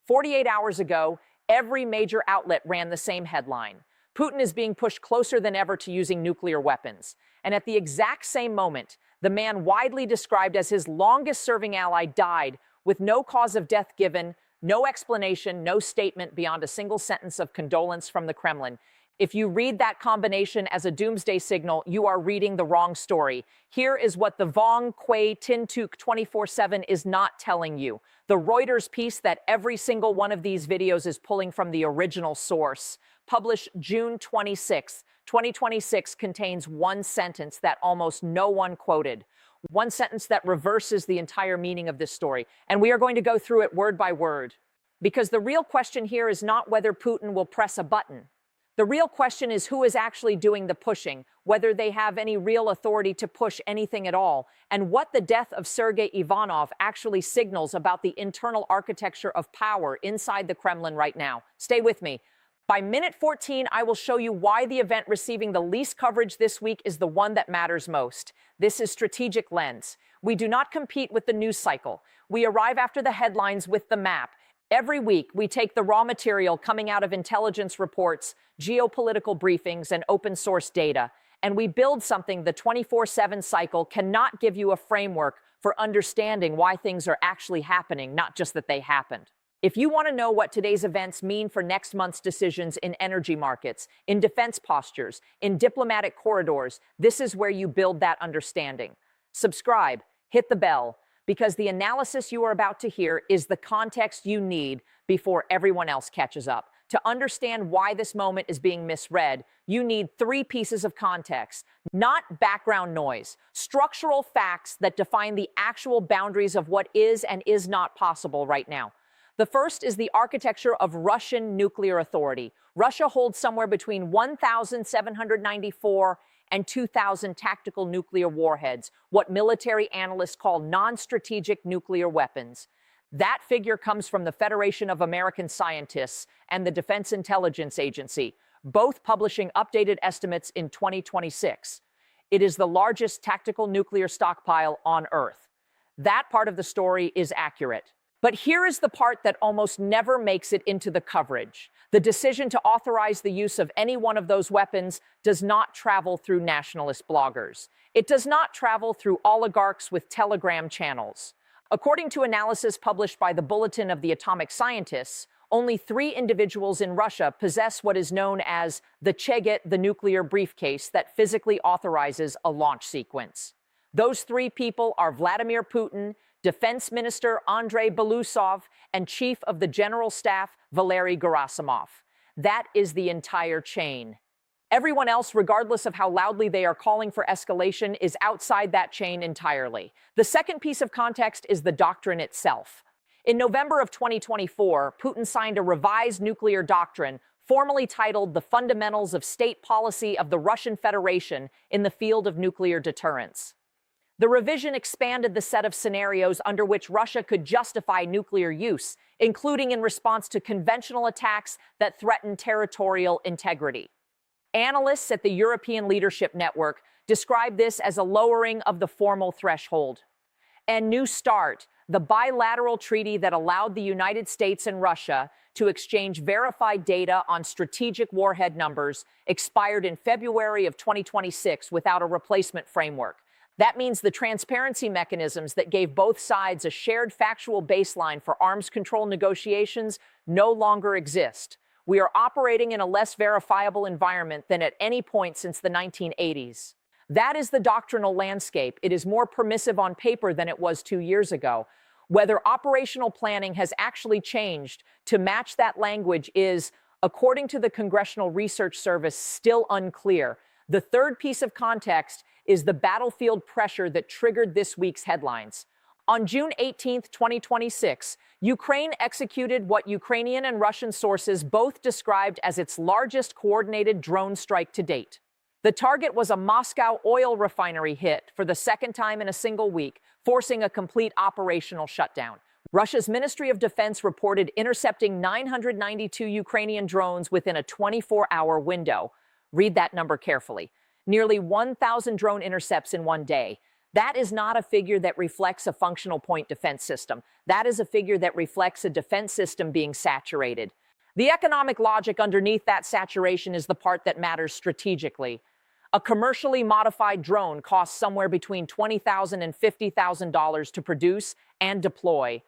48 hours ago, every major outlet ran the same headline. Putin is being pushed closer than ever to using nuclear weapons. And at the exact same moment, the man widely described as his longest-serving ally died with no cause of death given, no explanation, no statement beyond a single sentence of condolence from the Kremlin. If you read that combination as a doomsday signal, you are reading the wrong story. Here is what the Vong Quay Tintuk 24/7 is not telling you. The Reuters piece that every single one of these videos is pulling from the original source, published June 26, 2026, contains one sentence that almost no one quoted. One sentence that reverses the entire meaning of this story. And we are going to go through it word by word. Because the real question here is not whether Putin will press a button. The real question is who is actually doing the pushing, whether they have any real authority to push anything at all, and what the death of Sergei Ivanov actually signals about the internal architecture of power inside the Kremlin right now. Stay with me. By minute 14, I will show you why the event receiving the least coverage this week is the one that matters most. This is Strategic Lens. We do not compete with the news cycle. We arrive after the headlines with the map. Every week, we take the raw material coming out of intelligence reports, geopolitical briefings, and open source data, and we build something the 24/7 cycle cannot give you a framework for understanding why things are actually happening, not just that they happened. If you want to know what today's events mean for next month's decisions in energy markets, in defense postures, in diplomatic corridors, this is where you build that understanding. Subscribe, hit the bell, because the analysis you are about to hear is the context you need before everyone else catches up. To understand why this moment is being misread, you need three pieces of context, not background noise, structural facts that define the actual boundaries of what is and is not possible right now. The first is the architecture of Russian nuclear authority. Russia holds somewhere between 1,794 and 2,000 tactical nuclear warheads, what military analysts call non-strategic nuclear weapons. That figure comes from the Federation of American Scientists and the Defense Intelligence Agency, both publishing updated estimates in 2026. It is the largest tactical nuclear stockpile on Earth. That part of the story is accurate. But here is the part that almost never makes it into the coverage. The decision to authorize the use of any one of those weapons does not travel through nationalist bloggers. It does not travel through oligarchs with Telegram channels. According to analysis published by the Bulletin of the Atomic Scientists, only 3 individuals in Russia possess what is known as the Cheget, the nuclear briefcase that physically authorizes a launch sequence. Those 3 people are Vladimir Putin, Defense Minister Andrei Belousov, and Chief of the General Staff Valery Gerasimov. That is the entire chain. Everyone else, regardless of how loudly they are calling for escalation, is outside that chain entirely. The second piece of context is the doctrine itself. In November of 2024, Putin signed a revised nuclear doctrine formally titled The Fundamentals of State Policy of the Russian Federation in the Field of Nuclear Deterrence. The revision expanded the set of scenarios under which Russia could justify nuclear use, including in response to conventional attacks that threaten territorial integrity. Analysts at the European Leadership Network describe this as a lowering of the formal threshold. And New START, the bilateral treaty that allowed the United States and Russia to exchange verified data on strategic warhead numbers, expired in February of 2026 without a replacement framework. That means the transparency mechanisms that gave both sides a shared factual baseline for arms control negotiations no longer exist. We are operating in a less verifiable environment than at any point since the 1980s. That is the doctrinal landscape. It is more permissive on paper than it was 2 years ago. Whether operational planning has actually changed to match that language is, according to the Congressional Research Service, still unclear. The third piece of context is the battlefield pressure that triggered this week's headlines. On June 18, 2026, Ukraine executed what Ukrainian and Russian sources both described as its largest coordinated drone strike to date. The target was a Moscow oil refinery hit for the second time in a single week, forcing a complete operational shutdown. Russia's Ministry of Defense reported intercepting 992 Ukrainian drones within a 24-hour window. Read that number carefully. Nearly 1,000 drone intercepts in one day. That is not a figure that reflects a functional point defense system. That is a figure that reflects a defense system being saturated. The economic logic underneath that saturation is the part that matters strategically. A commercially modified drone costs somewhere between $20,000 and $50,000 to produce and deploy.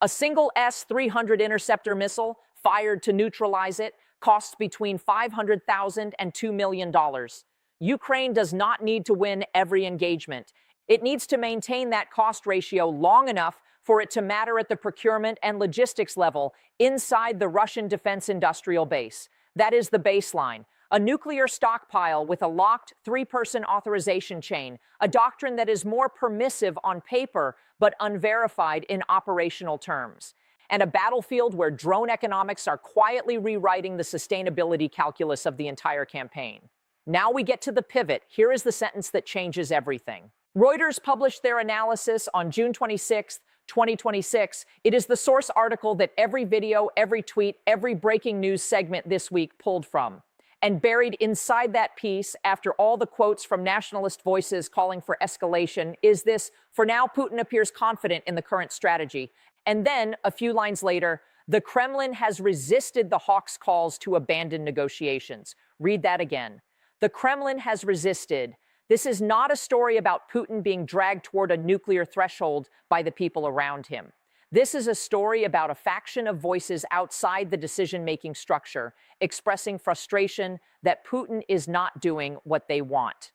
A single S-300 interceptor missile, fired to neutralize it, costs between $500,000 and $2 million. Ukraine does not need to win every engagement. It needs to maintain that cost ratio long enough for it to matter at the procurement and logistics level inside the Russian defense industrial base. That is the baseline. A nuclear stockpile with a locked three-person authorization chain, a doctrine that is more permissive on paper but unverified in operational terms. And a battlefield where drone economics are quietly rewriting the sustainability calculus of the entire campaign. Now we get to the pivot. Here is the sentence that changes everything. Reuters published their analysis on June 26, 2026. It is the source article that every video, every tweet, every breaking news segment this week pulled from. And buried inside that piece, after all the quotes from nationalist voices calling for escalation, is this: for now, Putin appears confident in the current strategy. And then, a few lines later, the Kremlin has resisted the hawks' calls to abandon negotiations. Read that again. The Kremlin has resisted. This is not a story about Putin being dragged toward a nuclear threshold by the people around him. This is a story about a faction of voices outside the decision-making structure, expressing frustration that Putin is not doing what they want.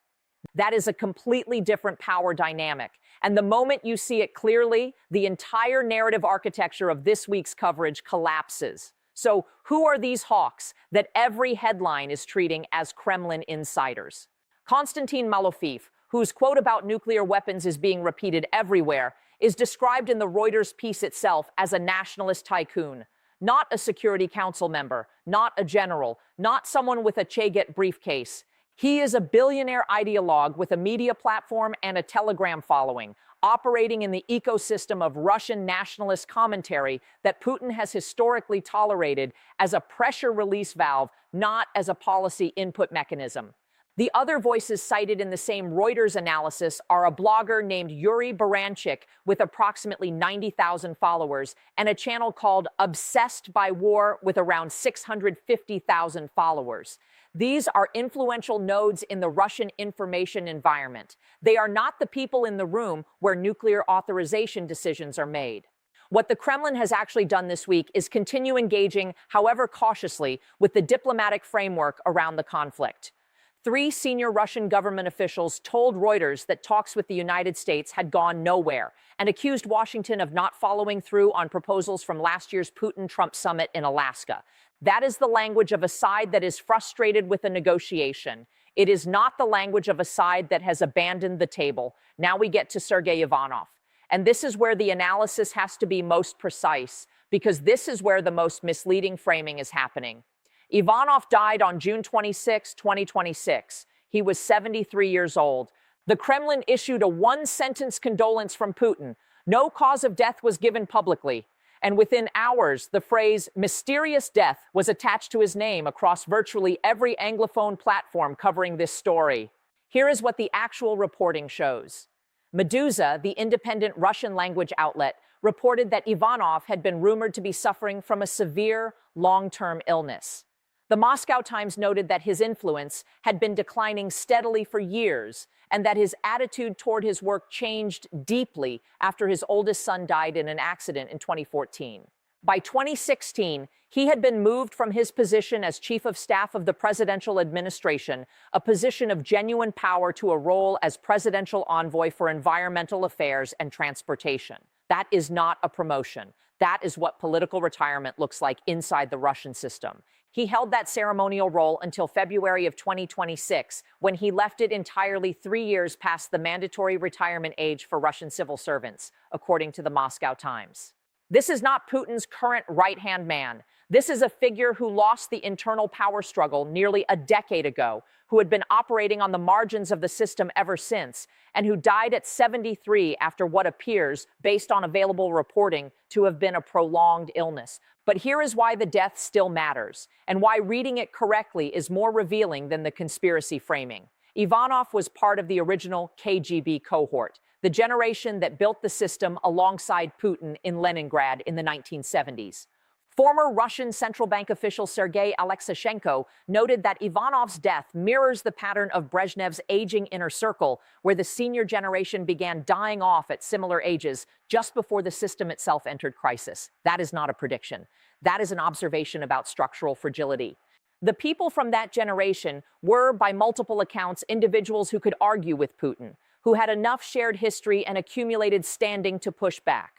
That is a completely different power dynamic. And the moment you see it clearly, the entire narrative architecture of this week's coverage collapses. So who are these hawks that every headline is treating as Kremlin insiders? Konstantin Malofeev, whose quote about nuclear weapons is being repeated everywhere, is described in the Reuters piece itself as a nationalist tycoon, not a Security Council member, not a general, not someone with a Che-Get briefcase. He is a billionaire ideologue with a media platform and a Telegram following, operating in the ecosystem of Russian nationalist commentary that Putin has historically tolerated as a pressure release valve, not as a policy input mechanism. The other voices cited in the same Reuters analysis are a blogger named Yuri Baranchik with approximately 90,000 followers and a channel called Obsessed by War with around 650,000 followers. These are influential nodes in the Russian information environment. They are not the people in the room where nuclear authorization decisions are made. What the Kremlin has actually done this week is continue engaging, however cautiously, with the diplomatic framework around the conflict. 3 senior Russian government officials told Reuters that talks with the United States had gone nowhere and accused Washington of not following through on proposals from last year's Putin-Trump summit in Alaska. That is the language of a side that is frustrated with a negotiation. It is not the language of a side that has abandoned the table. Now we get to Sergei Ivanov. And this is where the analysis has to be most precise, because this is where the most misleading framing is happening. Ivanov died on June 26, 2026. He was 73 years old. The Kremlin issued a one-sentence condolence from Putin. No cause of death was given publicly. And within hours, the phrase "mysterious death" was attached to his name across virtually every Anglophone platform covering this story. Here is what the actual reporting shows. Meduza, the independent Russian language outlet, reported that Ivanov had been rumored to be suffering from a severe, long-term illness. The Moscow Times noted that his influence had been declining steadily for years and that his attitude toward his work changed deeply after his oldest son died in an accident in 2014. By 2016, he had been moved from his position as chief of staff of the presidential administration, a position of genuine power, to a role as presidential envoy for environmental affairs and transportation. That is not a promotion. That is what political retirement looks like inside the Russian system. He held that ceremonial role until February of 2026, when he left it entirely 3 years past the mandatory retirement age for Russian civil servants, according to the Moscow Times. This is not Putin's current right-hand man. This is a figure who lost the internal power struggle nearly a decade ago, who had been operating on the margins of the system ever since, and who died at 73 after what appears, based on available reporting, to have been a prolonged illness. But here is why the death still matters, and why reading it correctly is more revealing than the conspiracy framing. Ivanov was part of the original KGB cohort. the generation that built the system alongside Putin in Leningrad in the 1970s. Former Russian central bank official Sergei Alexishenko noted that Ivanov's death mirrors the pattern of Brezhnev's aging inner circle, where the senior generation began dying off at similar ages just before the system itself entered crisis. That is not a prediction. That is an observation about structural fragility. The people from that generation were, by multiple accounts, individuals who could argue with Putin, who had enough shared history and accumulated standing to push back.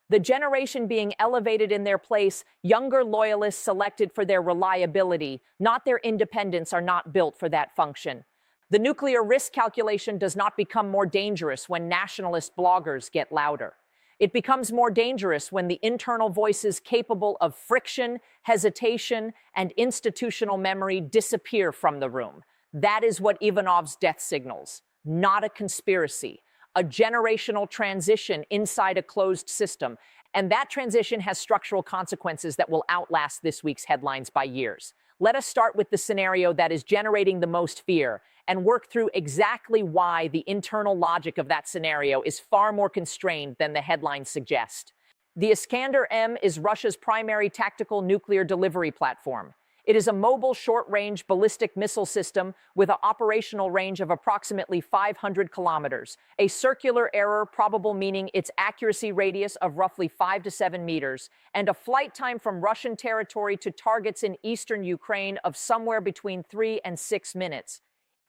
The generation being elevated in their place, younger loyalists selected for their reliability, not their independence, are not built for that function. The nuclear risk calculation does not become more dangerous when nationalist bloggers get louder. It becomes more dangerous when the internal voices capable of friction, hesitation, and institutional memory disappear from the room. That is what Ivanov's death signals, not a conspiracy. A generational transition inside a closed system. And that transition has structural consequences that will outlast this week's headlines by years. Let us start with the scenario that is generating the most fear and work through exactly why the internal logic of that scenario is far more constrained than the headlines suggest. The Iskander-M is Russia's primary tactical nuclear delivery platform. It is a mobile short-range ballistic missile system with an operational range of approximately 500 kilometers, a circular error probable meaning its accuracy radius of roughly 5 to 7 meters, and a flight time from Russian territory to targets in eastern Ukraine of somewhere between 3 and 6 minutes.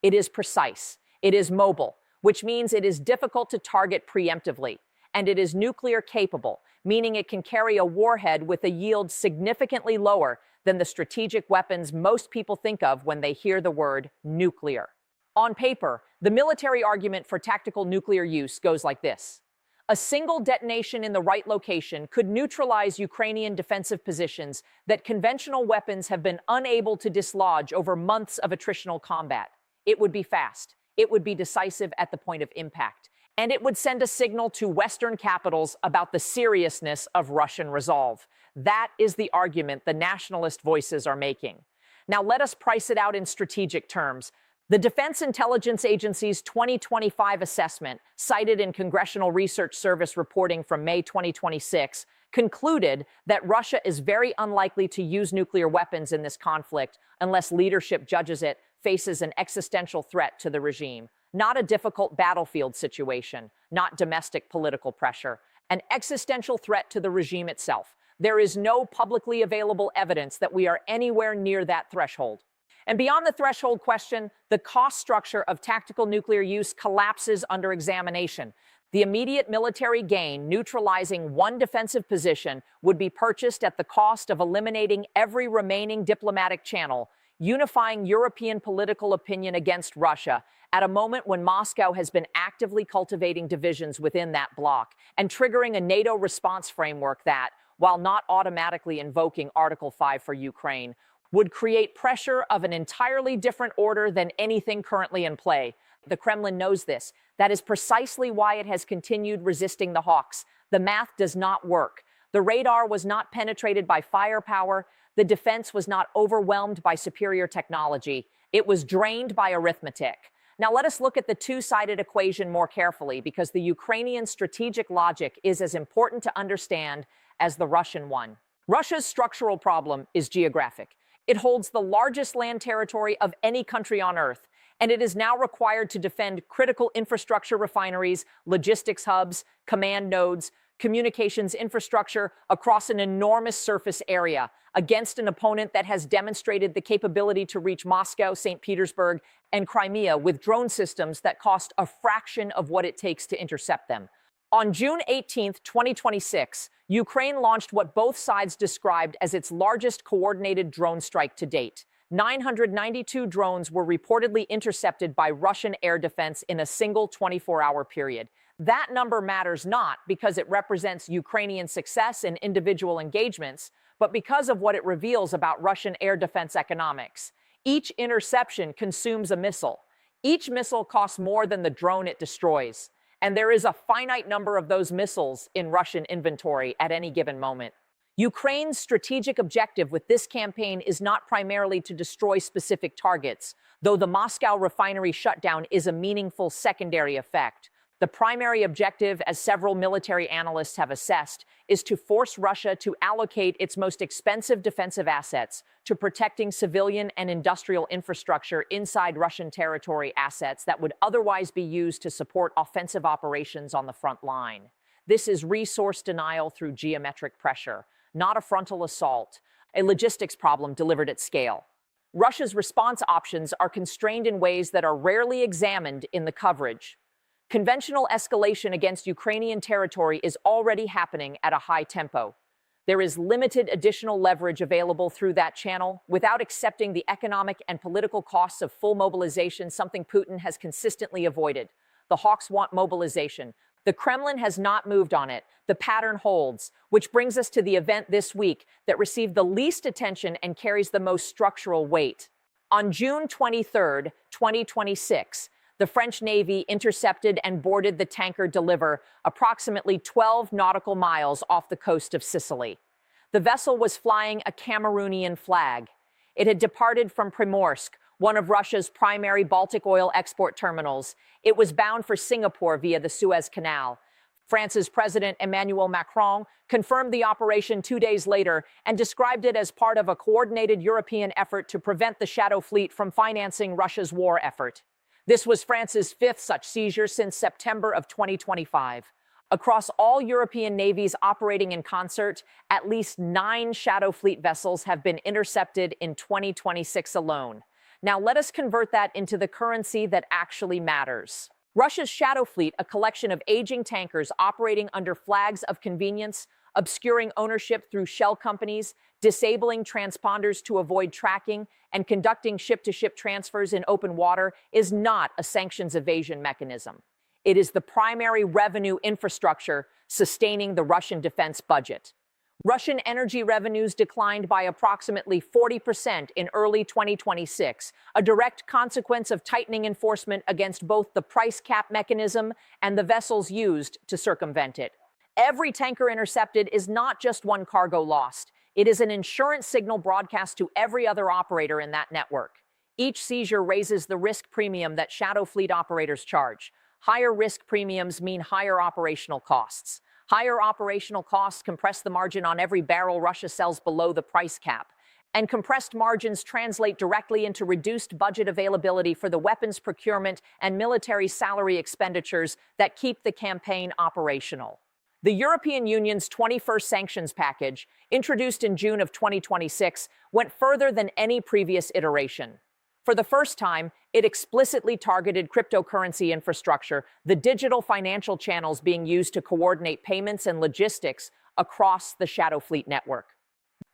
It is precise. It is mobile, which means it is difficult to target preemptively, and it is nuclear capable, meaning it can carry a warhead with a yield significantly lower than the strategic weapons most people think of when they hear the word nuclear. On paper, the military argument for tactical nuclear use goes like this. A single detonation in the right location could neutralize Ukrainian defensive positions that conventional weapons have been unable to dislodge over months of attritional combat. It would be fast. It would be decisive at the point of impact. And it would send a signal to Western capitals about the seriousness of Russian resolve. That is the argument the nationalist voices are making. Now let us price it out in strategic terms. The Defense Intelligence Agency's 2025 assessment, cited in Congressional Research Service reporting from May 2026, concluded that Russia is very unlikely to use nuclear weapons in this conflict unless leadership judges it faces an existential threat to the regime. Not a difficult battlefield situation, not domestic political pressure, an existential threat to the regime itself. There is no publicly available evidence that we are anywhere near that threshold. And beyond the threshold question, the cost structure of tactical nuclear use collapses under examination. The immediate military gain, neutralizing one defensive position, would be purchased at the cost of eliminating every remaining diplomatic channel, unifying European political opinion against Russia at a moment when Moscow has been actively cultivating divisions within that bloc and triggering a NATO response framework that, while not automatically invoking Article 5 for Ukraine, would create pressure of an entirely different order than anything currently in play. The Kremlin knows this. That is precisely why it has continued resisting the hawks. The math does not work. The radar was not penetrated by firepower. The defense was not overwhelmed by superior technology. It was drained by arithmetic. Now let us look at the two-sided equation more carefully, because the Ukrainian strategic logic is as important to understand as the Russian one. Russia's structural problem is geographic. It holds the largest land territory of any country on Earth, and it is now required to defend critical infrastructure refineries, logistics hubs, command nodes, communications infrastructure across an enormous surface area against an opponent that has demonstrated the capability to reach Moscow, St. Petersburg, and Crimea with drone systems that cost a fraction of what it takes to intercept them. On June 18, 2026, Ukraine launched what both sides described as its largest coordinated drone strike to date. 992 drones were reportedly intercepted by Russian air defense in a single 24-hour period. That number matters not because it represents Ukrainian success in individual engagements, but because of what it reveals about Russian air defense economics. Each interception consumes a missile. Each missile costs more than the drone it destroys. And there is a finite number of those missiles in Russian inventory at any given moment. Ukraine's strategic objective with this campaign is not primarily to destroy specific targets, though the Moscow refinery shutdown is a meaningful secondary effect. The primary objective, as several military analysts have assessed, is to force Russia to allocate its most expensive defensive assets to protecting civilian and industrial infrastructure inside Russian territory, assets that would otherwise be used to support offensive operations on the front line. This is resource denial through geometric pressure, not a frontal assault, a logistics problem delivered at scale. Russia's response options are constrained in ways that are rarely examined in the coverage. Conventional escalation against Ukrainian territory is already happening at a high tempo. There is limited additional leverage available through that channel without accepting the economic and political costs of full mobilization, something Putin has consistently avoided. The hawks want mobilization. The Kremlin has not moved on it. The pattern holds, which brings us to the event this week that received the least attention and carries the most structural weight. On June 23, 2026, the French Navy intercepted and boarded the tanker Deliver approximately 12 nautical miles off the coast of Sicily. The vessel was flying a Cameroonian flag. It had departed from Primorsk, one of Russia's primary Baltic oil export terminals. It was bound for Singapore via the Suez Canal. France's President Emmanuel Macron confirmed the operation 2 days later and described it as part of a coordinated European effort to prevent the Shadow Fleet from financing Russia's war effort. This was France's fifth such seizure since September of 2025. Across all European navies operating in concert, at least 9 Shadow Fleet vessels have been intercepted in 2026 alone. Now let us convert that into the currency that actually matters. Russia's Shadow Fleet, a collection of aging tankers operating under flags of convenience, obscuring ownership through shell companies, disabling transponders to avoid tracking, and conducting ship-to-ship transfers in open water, is not a sanctions evasion mechanism. It is the primary revenue infrastructure sustaining the Russian defense budget. Russian energy revenues declined by approximately 40% in early 2026, a direct consequence of tightening enforcement against both the price cap mechanism and the vessels used to circumvent it. Every tanker intercepted is not just one cargo lost. It is an insurance signal broadcast to every other operator in that network. Each seizure raises the risk premium that Shadow Fleet operators charge. Higher risk premiums mean higher operational costs. Higher operational costs compress the margin on every barrel Russia sells below the price cap. And compressed margins translate directly into reduced budget availability for the weapons procurement and military salary expenditures that keep the campaign operational. The European Union's 21st sanctions package, introduced in June of 2026, went further than any previous iteration. For the first time, it explicitly targeted cryptocurrency infrastructure, the digital financial channels being used to coordinate payments and logistics across the Shadow Fleet network.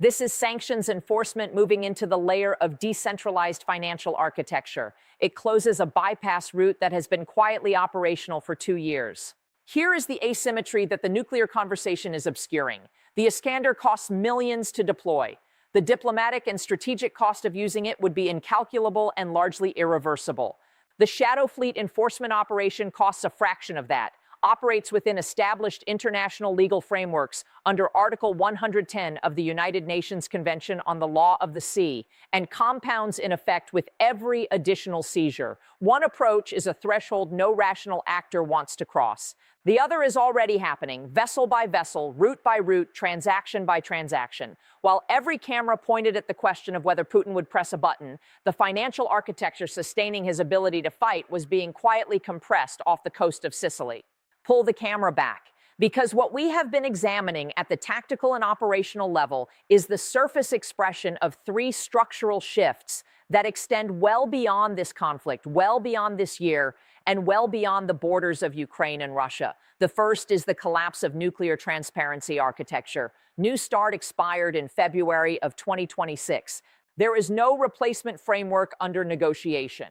This is sanctions enforcement moving into the layer of decentralized financial architecture. It closes a bypass route that has been quietly operational for 2 years. Here is the asymmetry that the nuclear conversation is obscuring. The Iskander costs millions to deploy. The diplomatic and strategic cost of using it would be incalculable and largely irreversible. The Shadow Fleet enforcement operation costs a fraction of that, operates within established international legal frameworks under Article 110 of the United Nations Convention on the Law of the Sea, and compounds in effect with every additional seizure. One approach is a threshold no rational actor wants to cross. The other is already happening, vessel by vessel, route by route, transaction by transaction. While every camera pointed at the question of whether Putin would press a button, the financial architecture sustaining his ability to fight was being quietly compressed off the coast of Sicily. Pull the camera back, because what we have been examining at the tactical and operational level is the surface expression of 3 structural shifts that extend well beyond this conflict, well beyond this year, and well beyond the borders of Ukraine and Russia. The first is the collapse of nuclear transparency architecture. New START expired in February of 2026. There is no replacement framework under negotiation.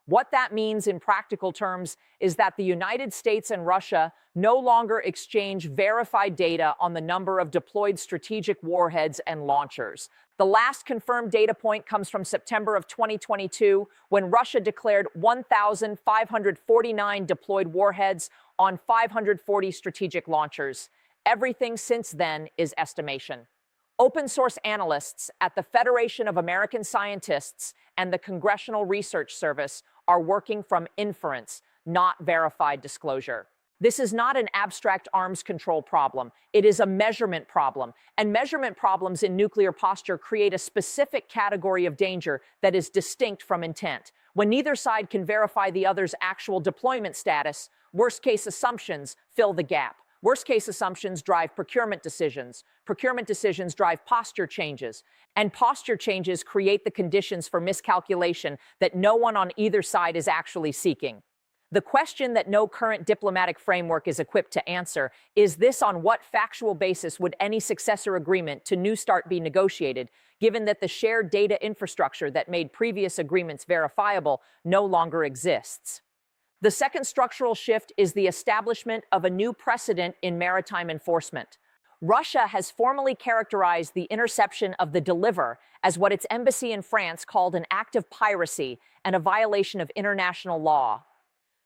What that means in practical terms is that the United States and Russia no longer exchange verified data on the number of deployed strategic warheads and launchers. The last confirmed data point comes from September of 2022, when Russia declared 1,549 deployed warheads on 540 strategic launchers. Everything since then is estimation. Open source analysts at the Federation of American Scientists and the Congressional Research Service are working from inference, not verified disclosure. This is not an abstract arms control problem. It is a measurement problem. And measurement problems in nuclear posture create a specific category of danger that is distinct from intent. When neither side can verify the other's actual deployment status, worst-case assumptions fill the gap. Worst-case assumptions drive procurement decisions. Procurement decisions drive posture changes. And posture changes create the conditions for miscalculation that no one on either side is actually seeking. The question that no current diplomatic framework is equipped to answer is this: on what factual basis would any successor agreement to New START be negotiated, given that the shared data infrastructure that made previous agreements verifiable no longer exists? The second structural shift is the establishment of a new precedent in maritime enforcement. Russia has formally characterized the interception of the Deliver as what its embassy in France called an act of piracy and a violation of international law.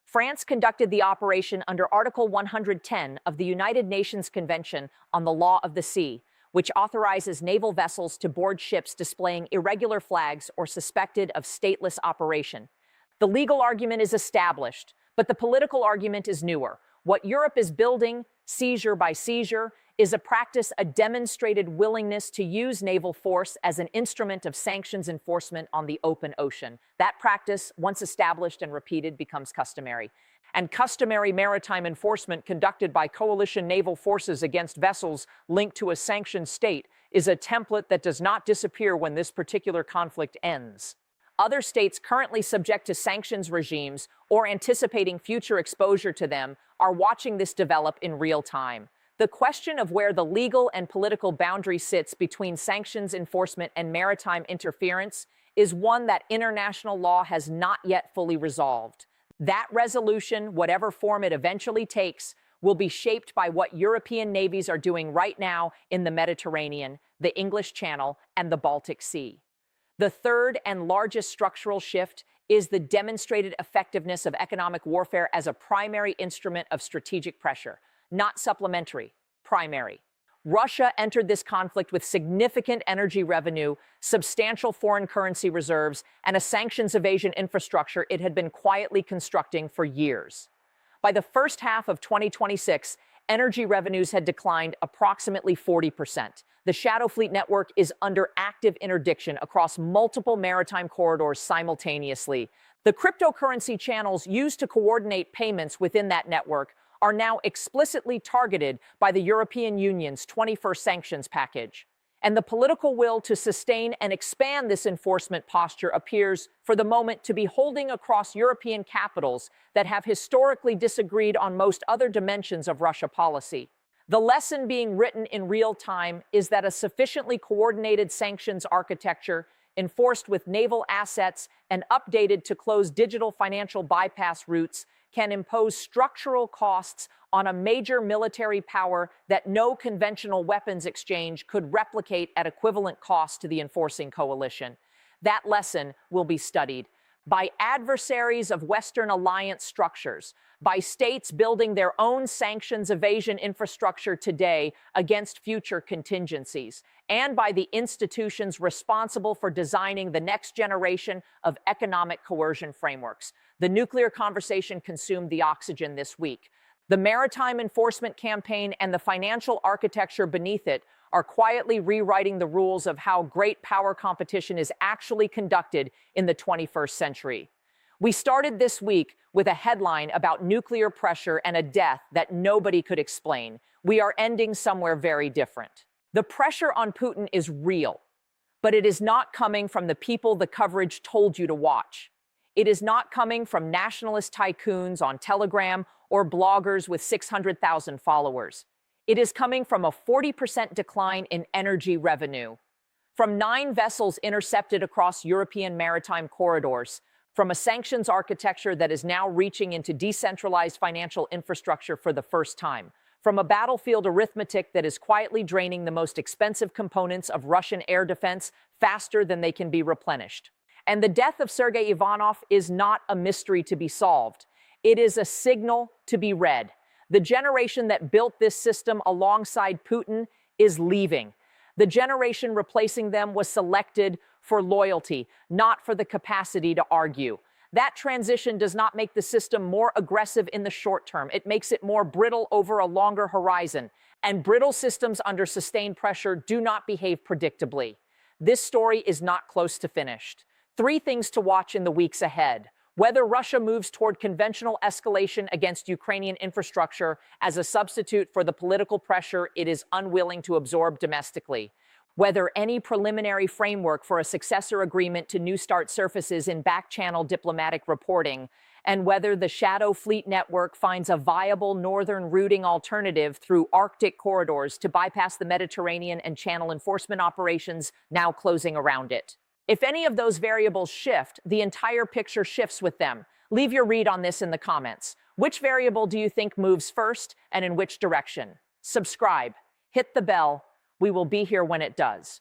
France conducted the operation under Article 110 of the United Nations Convention on the Law of the Sea, which authorizes naval vessels to board ships displaying irregular flags or suspected of stateless operation. The legal argument is established, but the political argument is newer. What Europe is building, seizure by seizure, is a demonstrated willingness to use naval force as an instrument of sanctions enforcement on the open ocean. That practice, once established and repeated, becomes customary. And customary maritime enforcement conducted by coalition naval forces against vessels linked to a sanctioned state is a template that does not disappear when this particular conflict ends. Other states currently subject to sanctions regimes or anticipating future exposure to them are watching this develop in real time. The question of where the legal and political boundary sits between sanctions enforcement and maritime interference is one that international law has not yet fully resolved. That resolution, whatever form it eventually takes, will be shaped by what European navies are doing right now in the Mediterranean, the English Channel, and the Baltic Sea. The third and largest structural shift is the demonstrated effectiveness of economic warfare as a primary instrument of strategic pressure, not supplementary, primary. Russia entered this conflict with significant energy revenue, substantial foreign currency reserves, and a sanctions evasion infrastructure it had been quietly constructing for years. By the first half of 2026, energy revenues had declined approximately 40%. The Shadow Fleet network is under active interdiction across multiple maritime corridors simultaneously. The cryptocurrency channels used to coordinate payments within that network are now explicitly targeted by the European Union's 21st sanctions package. And the political will to sustain and expand this enforcement posture appears, for the moment, to be holding across European capitals that have historically disagreed on most other dimensions of Russia policy. The lesson being written in real time is that a sufficiently coordinated sanctions architecture, enforced with naval assets and updated to close digital financial bypass routes, can impose structural costs on a major military power that no conventional weapons exchange could replicate at equivalent cost to the enforcing coalition. That lesson will be studied by adversaries of Western alliance structures, by states building their own sanctions evasion infrastructure today against future contingencies, and by the institutions responsible for designing the next generation of economic coercion frameworks. The nuclear conversation consumed the oxygen this week. The maritime enforcement campaign and the financial architecture beneath it are quietly rewriting the rules of how great power competition is actually conducted in the 21st century. We started this week with a headline about nuclear pressure and a death that nobody could explain. We are ending somewhere very different. The pressure on Putin is real, but it is not coming from the people the coverage told you to watch. It is not coming from nationalist tycoons on Telegram or bloggers with 600,000 followers. It is coming from a 40% decline in energy revenue, from 9 vessels intercepted across European maritime corridors, from a sanctions architecture that is now reaching into decentralized financial infrastructure for the first time, from a battlefield arithmetic that is quietly draining the most expensive components of Russian air defense faster than they can be replenished. And the death of Sergei Ivanov is not a mystery to be solved. It is a signal to be read. The generation that built this system alongside Putin is leaving. The generation replacing them was selected for loyalty, not for the capacity to argue. That transition does not make the system more aggressive in the short term. It makes it more brittle over a longer horizon. And brittle systems under sustained pressure do not behave predictably. This story is not close to finished. 3 things to watch in the weeks ahead. Whether Russia moves toward conventional escalation against Ukrainian infrastructure as a substitute for the political pressure it is unwilling to absorb domestically. Whether any preliminary framework for a successor agreement to New START surfaces in back-channel diplomatic reporting, and whether the Shadow Fleet network finds a viable northern routing alternative through Arctic corridors to bypass the Mediterranean and Channel enforcement operations now closing around it. If any of those variables shift, the entire picture shifts with them. Leave your read on this in the comments. Which variable do you think moves first, and in which direction? Subscribe, hit the bell. We will be here when it does.